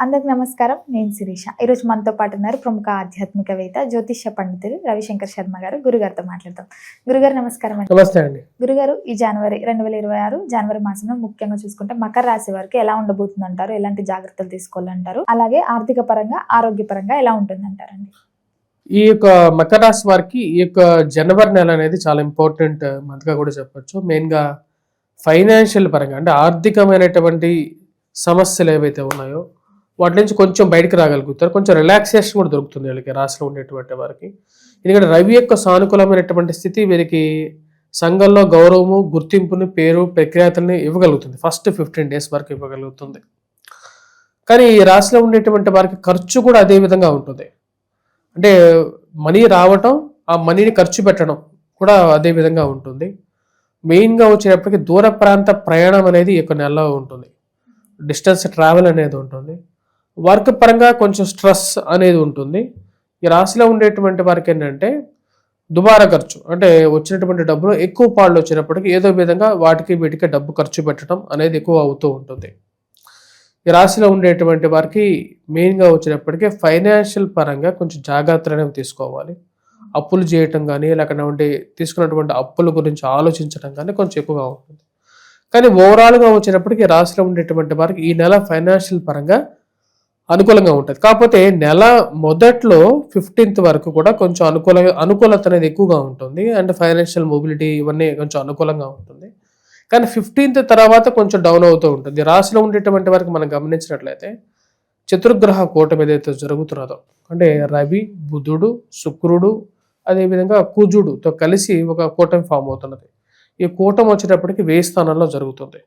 అందరికి నమస్కారం. నేను శిరీష. ఈరోజు మనతో పాటు ఉన్నారు ప్రముఖ ఆధ్యాత్మికవేత్త జ్యోతిష్య పండితులు రవిశంకర్ శర్మ గారు. గురుగారితో మాట్లాడతాం. గురుగారు నమస్కారం అండి. నమస్తే అండి. గురుగారు, ఈ జనవరి 2026 జనవరి మాసంలో ముఖ్యంగా చూసుకుంటే మకర రాశి వారికి ఎలా ఉండబోతుంది అంటారు? ఎలాంటి జాగ్రత్తలు తీసుకోవాలంటారు? అలాగే ఆర్థిక పరంగా ఆరోగ్య పరంగా ఎలా ఉంటుంది అంటారండి? ఈ యొక్క మకర రాశి వారికి ఈ యొక్క జనవరి నెల అనేది చాలా ఇంపార్టెంట్ మంత్ గా కూడా చెప్పొచ్చు. మెయిన్ గా ఫైనాన్షియల్ పరంగా అంటే ఆర్థికమైనటువంటి సమస్యలు ఏవైతే ఉన్నాయో వాటి నుంచి కొంచెం బయటకు రాగలుగుతారు. కొంచెం రిలాక్సేషన్ కూడా దొరుకుతుంది వీళ్ళకి, రాశిలో ఉండేటువంటి వారికి. ఎందుకంటే రవి యొక్క సానుకూలమైనటువంటి స్థితి వీరికి సంఘంలో గౌరవము, గుర్తింపుని, పేరు, ప్రఖ్యాతుల్ని ఇవ్వగలుగుతుంది. ఫస్ట్ 15 days వరకు ఇవ్వగలుగుతుంది. కానీ ఈ రాశిలో ఉండేటువంటి వారికి ఖర్చు కూడా అదే విధంగా ఉంటుంది. అంటే మనీ రావటం, ఆ మనీని ఖర్చు పెట్టడం కూడా అదే విధంగా ఉంటుంది. మెయిన్గా వచ్చేటప్పటికి దూర ప్రాంత ప్రయాణం అనేది ఈ యొక్క నెలలో ఉంటుంది. డిస్టెన్స్ ట్రావెల్ అనేది ఉంటుంది. వర్క్ పరంగా కొంచెం స్ట్రెస్ అనేది ఉంటుంది. ఈ రాశిలో ఉండేటువంటి వారికి ఏంటంటే దుబారా ఖర్చు, అంటే వచ్చినటువంటి డబ్బులు ఎక్కువ పాళ్ళు వచ్చినప్పటికీ ఏదో విధంగా వాటికి వీటికి డబ్బు ఖర్చు పెట్టడం అనేది ఎక్కువ అవుతూ ఉంటుంది. ఈ రాశిలో ఉండేటువంటి వారికి మెయిన్గా వచ్చినప్పటికీ ఫైనాన్షియల్ పరంగా కొంచెం జాగ్రత్తలు అనేవి తీసుకోవాలి. అప్పులు చేయటం కానీ, లేకపోతే తీసుకున్నటువంటి అప్పుల గురించి ఆలోచించడం కానీ కొంచెం ఎక్కువగా ఉంటుంది. కానీ ఓవరాల్గా వచ్చినప్పటికీ రాశిలో ఉండేటువంటి వారికి ఈ నెల ఫైనాన్షియల్ పరంగా అనుకూలంగా ఉంటుంది. కాకపోతే నెల మొదట్లో 15th వరకు కూడా కొంచెం అనుకూలత అనేది ఎక్కువగా ఉంటుంది. అండ్ ఫైనాన్షియల్ మొబిలిటీ ఇవన్నీ కొంచెం అనుకూలంగా ఉంటుంది. కానీ 15th తర్వాత కొంచెం డౌన్ అవుతూ ఉంటుంది. రాశిలో ఉండేటువంటి వారికి మనం గమనించినట్లయితే చతుర్గ్రహ కూటమి ఏదైతే జరుగుతున్నదో, అంటే రవి, బుధుడు, శుక్రుడు, అదేవిధంగా కుజుడుతో కలిసి ఒక కూటమి ఫామ్ అవుతున్నది. ఈ కూటమి వచ్చేటప్పటికి 1000 స్థానంలో జరుగుతుంది.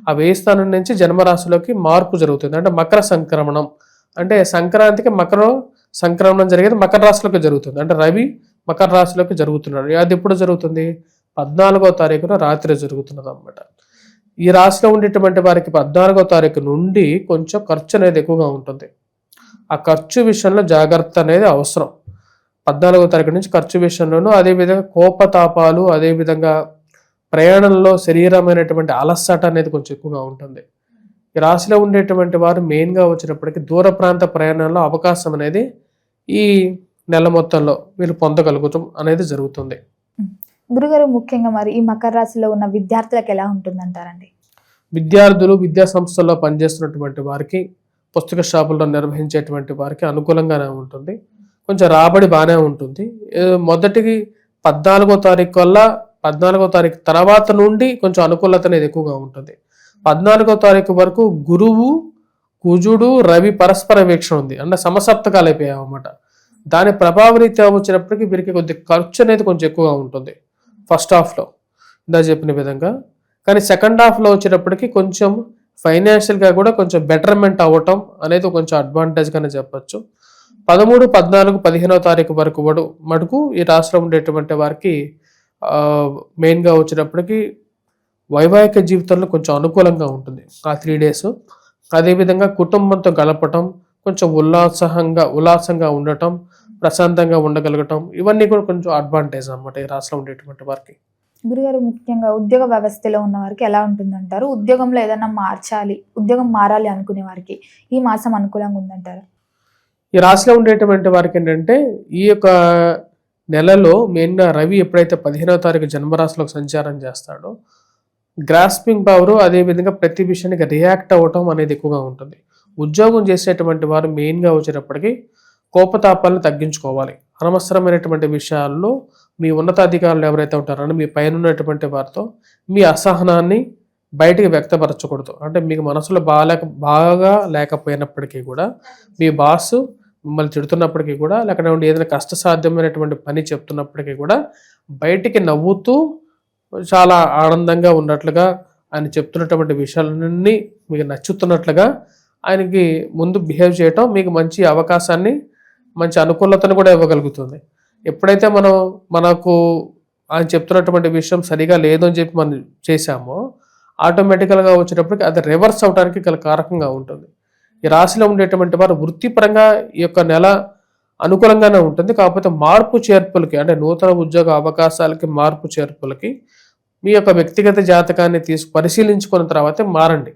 ఆ 1000 స్థానం నుంచి జన్మరాశిలోకి మార్పు జరుగుతుంది. అంటే మకర సంక్రమణం, అంటే సంక్రాంతికి మకర సంక్రమణం జరిగేది మకర రాశిలోకి జరుగుతుంది. అంటే రవి మకర రాశిలోకి జరుగుతున్నాడు. అది ఎప్పుడు జరుగుతుంది? 14వ తారీఖున రాత్రి జరుగుతున్నది అన్నమాట. ఈ రాశిలో ఉండేటువంటి వారికి 14వ తారీఖు నుండి కొంచెం ఖర్చు అనేది ఎక్కువగా ఉంటుంది. ఆ ఖర్చు విషయంలో జాగ్రత్త అనేది అవసరం. 14వ తారీఖు నుంచి ఖర్చు విషయంలోనూ, అదేవిధంగా కోపతాపాలు, అదేవిధంగా ప్రయాణంలో శరీరమైనటువంటి అలసట అనేది కొంచెం ఎక్కువగా ఉంటుంది. ఈ రాశిలో ఉండేటువంటి వారు మెయిన్గా వచ్చినప్పటికీ దూర ప్రాంత ప్రయాణంలో అవకాశం అనేది ఈ నెల మొత్తంలో వీళ్ళు పొందగలుగుతాం అనేది జరుగుతుంది. గురుగారు, ముఖ్యంగా మరి ఈ మకర రాశిలో ఉన్న విద్యార్థులకు ఎలా ఉంటుందంటారండి? విద్యార్థులు, విద్యా సంస్థల్లో పనిచేస్తున్నటువంటి వారికి, పుస్తక షాపుల్లో నిర్వహించేటువంటి వారికి అనుకూలంగానే ఉంటుంది. కొంచెం రాబడి బాగానే ఉంటుంది. మొదటికి 14వ తారీఖు వల్ల 14వ తారీఖు తర్వాత నుండి కొంచెం అనుకూలత అనేది ఎక్కువగా ఉంటుంది. 14వ తారీఖు వరకు గురువు, కుజుడు, రవి పరస్పర వీక్షణ ఉంది. అంటే సమసప్తకాలు అయిపోయాయి అన్నమాట. దాని ప్రభావరీత్యా వచ్చినప్పటికీ వీరికి కొద్ది ఖర్చు అనేది కొంచెం ఎక్కువగా ఉంటుంది ఫస్ట్ హాఫ్లో, ఇందా చెప్పిన విధంగా. కానీ సెకండ్ హాఫ్లో వచ్చేటప్పటికి కొంచెం ఫైనాన్షియల్గా కూడా కొంచెం బెటర్మెంట్ అవ్వటం అనేది కొంచెం అడ్వాంటేజ్గానే చెప్పచ్చు. 13, 14, 15వ తారీఖు వరకు మటుకు ఈ రాష్ట్రంలో ఉండేటువంటి వారికి మెయిన్గా వచ్చినప్పటికీ వైవాహిక జీవితంలో కొంచెం అనుకూలంగా ఉంటుంది ఆ 3 days. అదేవిధంగా కుటుంబంతో గడపటం, కొంచెం ఉల్లాసంగా ఉండటం, ప్రశాంతంగా ఉండగలగటం, ఇవన్నీ కూడా కొంచెం అడ్వాంటేజ్ అన్నమాట ఈ రాష్ట్రంలో ఉండేటువంటి వారికి. గురుగారు, ముఖ్యంగా ఉద్యోగ వ్యవస్థలో ఉన్న వారికి ఎలా ఉంటుందంటారు? ఉద్యోగంలో ఏదైనా ఉద్యోగం మారాలి అనుకునే వారికి ఈ మాసం అనుకూలంగా ఉందంటారు? ఈ రాశిలో ఉండేటువంటి వారికి ఏంటంటే ఈ యొక్క నెలలో మెయిన్గా రవి ఎప్పుడైతే 15వ తారీఖు జన్మరాశిలోకి సంచారం చేస్తాడో గ్రాస్పింగ్ పవరు, అదేవిధంగా ప్రతి విషయానికి రియాక్ట్ అవ్వటం అనేది ఎక్కువగా ఉంటుంది. ఉద్యోగం చేసేటువంటి వారు మెయిన్గా వచ్చేటప్పటికి కోపతాపాలను తగ్గించుకోవాలి. అనవసరమైనటువంటి విషయాల్లో మీ ఉన్నతాధికారులు ఎవరైతే ఉంటారో మీ పైన ఉన్నటువంటి వారితో మీ అసహనాన్ని బయటికి వ్యక్తపరచకూడదు. అంటే మీకు మనసులో బాగా లేకపోయినప్పటికీ కూడా, మీ బాస్ మిమ్మల్ని తిడుతున్నప్పటికీ కూడా, లేకపోతే ఏదైనా కష్టసాధ్యమైనటువంటి పని చెప్తున్నప్పటికీ కూడా బయటికి నవ్వుతూ చాలా ఆనందంగా ఉన్నట్లుగా, ఆయన చెప్తున్నటువంటి విషయాలన్నీ మీకు నచ్చుతున్నట్లుగా ఆయనకి ముందు బిహేవ్ చేయటం మీకు మంచి అవకాశాన్ని, మంచి అనుకూలతను కూడా ఇవ్వగలుగుతుంది. ఎప్పుడైతే మనకు ఆయన చెప్తున్నటువంటి విషయం సరిగా లేదు అని చెప్పి మనం చేశామో ఆటోమేటికల్గా వచ్చేటప్పటికి అది రివర్స్ అవడానికి గల కారకంగా ఉంటుంది. ఈ రాశిలో ఉండేటువంటి వారు వృత్తిపరంగా ఈ యొక్క నెల అనుకూలంగానే ఉంటుంది. కాకపోతే మార్పు చేర్పులకి, అంటే నూతన ఉద్యోగ అవకాశాలకి, మార్పు చేర్పులకి మీ యొక్క వ్యక్తిగత జాతకాన్ని పరిశీలించుకున్న తర్వాతే మారండి.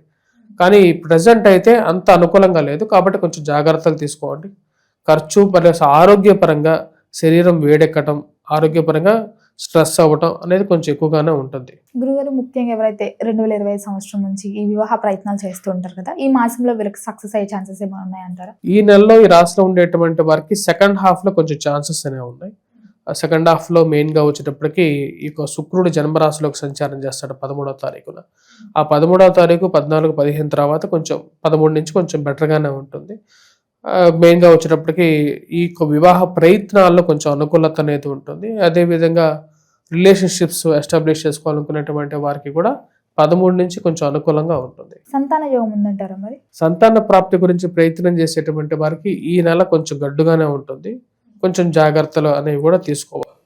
కానీ ప్రజెంట్ అయితే అంత అనుకూలంగా లేదు, కాబట్టి కొంచెం జాగ్రత్తలు తీసుకోండి. ఖర్చు ప్లస్ ఆరోగ్యపరంగా శరీరం వేడెక్కటం, ఆరోగ్యపరంగా స్ట్రెస్ అవ్వటం అనేది కొంచెం ఎక్కువగానే ఉంటుంది. గురుగారు ముఖ్యంగా ఎవరైతే 2025 సంవత్సరం నుంచి ఈ వివాహ ప్రయత్నాలు చేస్తూ ఉంటారు కదా, ఈ మాసంలో వీళ్ళకి సక్సెస్ అయ్యే ఛాన్సెస్ ఏమైనా ఉన్నాయంటారా? ఈ నెలలో ఈ రాశిలో ఉండేటువంటి వారికి సెకండ్ హాఫ్లో కొంచెం ఛాన్సెస్ అనేవి ఉన్నాయి. సెకండ్ హాఫ్లో మెయిన్గా వచ్చేటప్పటికి ఈ యొక్క శుక్రుడు జన్మరాశిలోకి సంచారం చేస్తాడు 13వ తారీఖున. ఆ 13వ తారీఖు 14, 15 తర్వాత కొంచెం 13 నుంచి కొంచెం బెటర్గానే ఉంటుంది. మెయిన్గా వచ్చేటప్పటికి ఈ యొక్క వివాహ ప్రయత్నాల్లో కొంచెం అనుకూలత అనేది ఉంటుంది. అదేవిధంగా రిలేషన్షిప్స్ ఎస్టాబ్లిష్ చేసుకోవాలనుకునేటువంటి వారికి కూడా 13 నుంచి కొంచెం అనుకూలంగా ఉంటుంది. సంతాన యోగం ఉందంటారా మరి? సంతాన ప్రాప్తి గురించి ప్రయత్నం చేసేటువంటి వారికి ఈ నెల కొంచెం గడ్డుగానే ఉంటుంది. కొంచెం జాగ్రత్తలు అనేవి కూడా తీసుకోవాలి.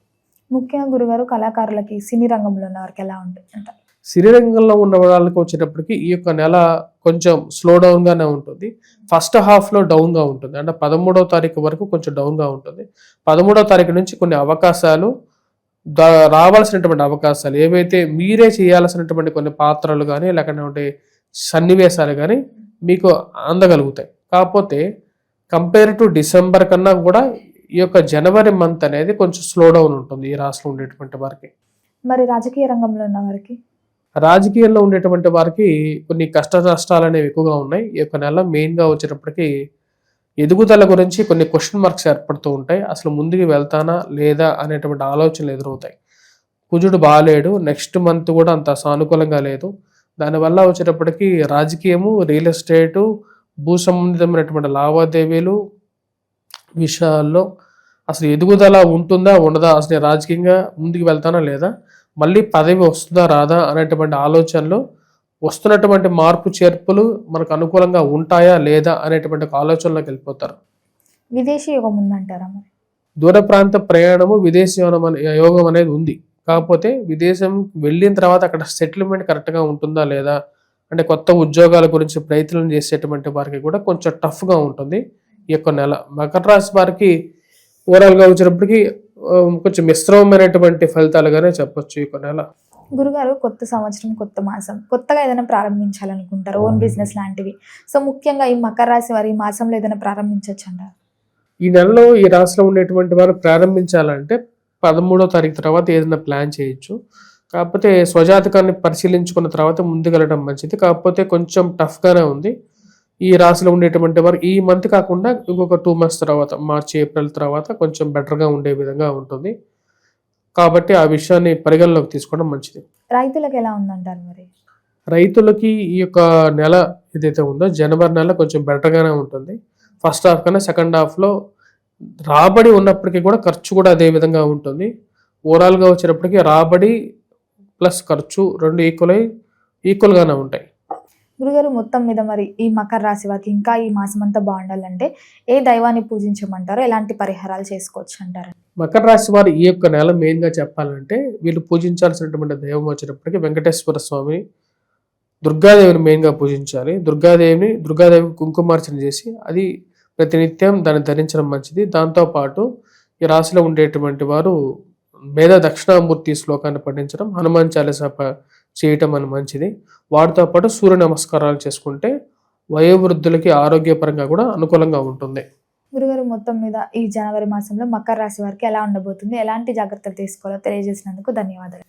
ముఖ్యంగా గురుగారు కళాకారులకి సినీ రంగంలో ఉన్న వారికి ఎలా ఉంటుంది అంటారు? సినీ రంగంలో ఉన్న వాళ్ళకి వచ్చేటప్పటికి ఈ యొక్క నెల కొంచెం స్లో డౌన్గానే ఉంటుంది. ఫస్ట్ హాఫ్లో డౌన్గా ఉంటుంది, అంటే 13వ తారీఖు వరకు కొంచెం డౌన్గా ఉంటుంది. 13వ తారీఖు నుంచి కొన్ని అవకాశాలు రావాల్సినటువంటి అవకాశాలు ఏవైతే మీరే చేయాల్సినటువంటి కొన్ని పాత్రలు కానీ లేకపోతే సన్నివేశాలు కానీ మీకు అందగలుగుతాయి. కాకపోతే కంపేర్ టు డిసెంబర్ కన్నా కూడా ఈ యొక్క జనవరి మంత్ అనేది కొంచెం స్లో డౌన్ ఉంటుంది ఈ రాశిలో ఉండేటువంటి వారికి. మరి రాజకీయ రంగంలో ఉన్న వారికి? రాజకీయాల్లో ఉండేటువంటి వారికి కొన్ని కష్ట నష్టాలు అనేవి ఎక్కువగా ఉన్నాయి. ఈ యొక్క నెల మెయిన్గా వచ్చేటప్పటికి ఎదుగుదల గురించి కొన్ని క్వశ్చన్ మార్క్స్ ఏర్పడుతూ ఉంటాయి. అసలు ముందుకు వెళ్తానా లేదా అనేటువంటి ఆలోచనలు ఎదురవుతాయి. కుజుడు బాగాలేడు, నెక్స్ట్ మంత్ కూడా అంత సానుకూలంగా లేదు. దానివల్ల వచ్చేటప్పటికి రాజకీయము, రియల్ ఎస్టేటు, భూ సంబంధితమైనటువంటి లావాదేవీలు విషయాల్లో అసలు ఎదుగుదల ఉంటుందా ఉండదా, అసలు రాజకీయంగా ముందుకు వెళ్తానా లేదా, మళ్ళీ పదవి వస్తుందా రాదా అనేటువంటి ఆలోచనలు, వస్తున్నటువంటి మార్పు చేర్పులు మనకు అనుకూలంగా ఉంటాయా లేదా అనేటువంటి ఒక ఆలోచనలోకి వెళ్ళిపోతారు. విదేశీ యోగం ఉందంటారా మరి? దూర ప్రాంత ప్రయాణము, విదేశీ యోగం అనేది ఉంది. కాకపోతే విదేశం వెళ్ళిన తర్వాత అక్కడ సెటిల్మెంట్ కరెక్ట్గా ఉంటుందా లేదా, అంటే కొత్త ఉద్యోగాల గురించి ప్రయత్నం చేసేటువంటి వారికి కూడా కొంచెం టఫ్గా ఉంటుంది ఈ యొక్క నెల. మకర రాశి వారికి ఓవరాల్గా వచ్చినప్పటికీ కొంచెం మిశ్రమమైనటువంటి ఫలితాలుగానే చెప్పొచ్చు ఈ యొక్క నెల. గురుగారు కొత్త సంవత్సరం, కొత్త మాసం, కొత్తగా ఏదైనా ప్రారంభించాలనుకుంటారు, ఓన్ బిజినెస్ లాంటివి. సో ముఖ్యంగా ఈ మకర రాశి వారి ఈ మాసంలో ఏదైనా ప్రారంభించవచ్చు అంటారు? ఈ నెలలో ఈ రాశిలో ఉండేటువంటి వారు ప్రారంభించాలంటే 13వ తారీఖు తర్వాత ఏదైనా ప్లాన్ చేయొచ్చు. కాకపోతే స్వజాతకాన్ని పరిశీలించుకున్న తర్వాత ముందుకెళ్ళడం మంచిది. కాకపోతే కొంచెం టఫ్గానే ఉంది ఈ రాశిలో ఉండేటువంటి వారు. ఈ మంత్ కాకుండా ఇంకొక 2 months తర్వాత, మార్చి, ఏప్రిల్ తర్వాత కొంచెం బెటర్గా ఉండే విధంగా ఉంటుంది. కాబట్టి ఆ విషయాన్ని పరిగణలోకి తీసుకోవడం మంచిది. రైతులకు ఎలా ఉందంటారు మరి? రైతులకి ఈ యొక్క నెల ఏదైతే ఉందో జనవరి నెల కొంచెం బెటర్గానే ఉంటుంది. ఫస్ట్ హాఫ్ కన్నా సెకండ్ హాఫ్లో రాబడి ఉన్నప్పటికీ కూడా ఖర్చు కూడా అదే విధంగా ఉంటుంది. ఓవరాల్గా వచ్చేటప్పటికి రాబడి ప్లస్ ఖర్చు రెండు ఈక్వల్గానే ఉంటాయి. గురుగారు మొత్తం మీద మరి ఈ మకర రాశి వారికి ఇంకా ఈ మాసం అంతా బాగుండాలంటే ఏ దైవాన్ని పూజించమంటారో, ఎలాంటి పరిహారాలు చేసుకోవచ్చు అంటారు? మకర రాశి వారు ఈ యొక్క నెల మెయిన్గా చెప్పాలంటే వీళ్ళు పూజించాల్సినటువంటి దైవం వచ్చేటప్పటికి వెంకటేశ్వర స్వామి, దుర్గాదేవిని మెయిన్గా పూజించాలి. దుర్గాదేవికి కుంకుమార్చన చేసి అది ప్రతినిత్యం దాన్ని ధరించడం మంచిది. దాంతోపాటు ఈ రాశిలో ఉండేటువంటి వారు మేధ దక్షిణామూర్తి శ్లోకాన్ని పఠించడం, హనుమాన్ చాలీసా చేయటం అని మంచిది. వాటితో పాటు సూర్య నమస్కారాలు చేసుకుంటే వయోవృద్ధులకి ఆరోగ్యపరంగా కూడా అనుకూలంగా ఉంటుంది. గురుగారు మొత్తం మీద ఈ జనవరి మాసంలో మకర రాశి వారికి ఎలా ఉండబోతుంది, ఎలాంటి జాగ్రత్తలు తీసుకోవాలో తెలియజేసినందుకు ధన్యవాదాలు.